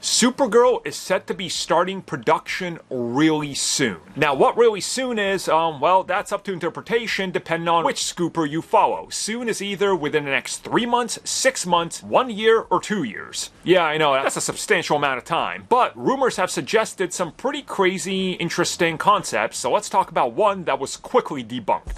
Supergirl is set to be starting production really soon. Now, what really soon is, well, that's up to interpretation depending on which scooper you follow. Soon is either within the next 3 months, 6 months, 1 year, or 2 years. Yeah, I know, that's a substantial amount of time. But rumors have suggested some pretty crazy, interesting concepts, so let's talk about one that was quickly debunked.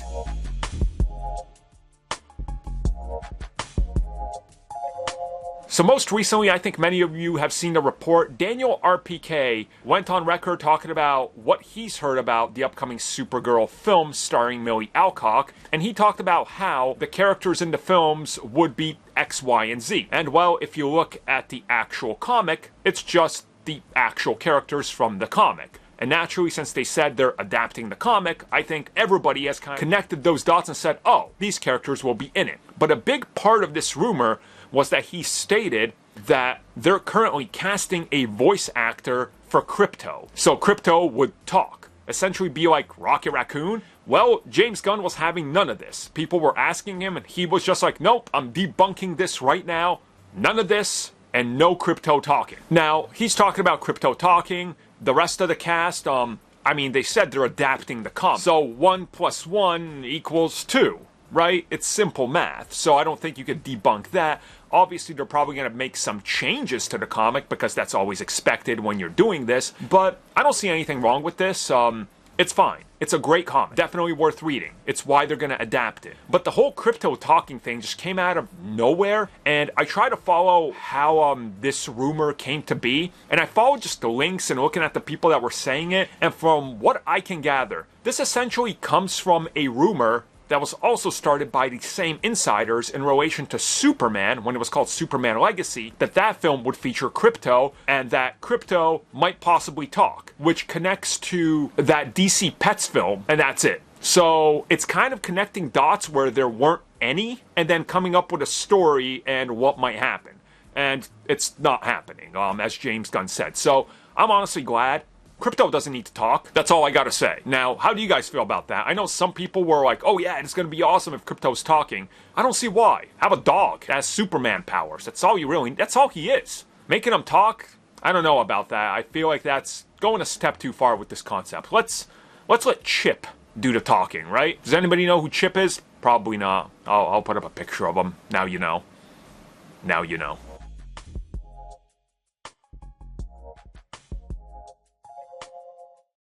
So most recently, I think many of you have seen the report. Daniel RPK went on record talking about what he's heard about the upcoming Supergirl film starring Millie Alcock, and he talked about how the characters in the films would be X, Y, and Z. And well, if you look at the actual comic, it's just the actual characters from the comic. And naturally, since they said they're adapting the comic, I think everybody has kind of connected those dots and said, oh, these characters will be in it. But a big part of this rumor was that he stated that they're currently casting a voice actor for Krypto. So Krypto would talk, essentially be like Rocket Raccoon. Well, James Gunn was having none of this. People were asking him and he was just like, nope, I'm debunking this right now. None of this and no Krypto talking. Now, he's talking about Krypto talking. The rest of the cast, I mean, they said they're adapting the comic. So 1 + 1 = 2. Right? It's simple math, so I don't think you could debunk that. Obviously, they're probably going to make some changes to the comic because that's always expected when you're doing this, but I don't see anything wrong with this. It's fine. It's a great comic. Definitely worth reading. It's why they're going to adapt it. But the whole Krypto talking thing just came out of nowhere, and I try to follow how this rumor came to be, and I followed just the links and looking at the people that were saying it, and from what I can gather, this essentially comes from a rumor that was also started by the same insiders in relation to Superman, when it was called Superman Legacy, that film would feature Krypto, and that Krypto might possibly talk, which connects to that DC Pets film, and that's it. So it's kind of connecting dots where there weren't any, and then coming up with a story and what might happen. And it's not happening, as James Gunn said. So I'm honestly glad. Krypto doesn't need to talk. That's all I gotta say. Now, how do you guys feel about that? I know some people were like, oh yeah, it's gonna be awesome if Krypto's talking. I don't see why. Have a dog that has Superman powers. That's all he is. Making him talk? I don't know about that. I feel like that's going a step too far with this concept. Let's let Chip do the talking, right? Does anybody know who Chip is? Probably not. I'll put up a picture of him. Now you know. Now you know.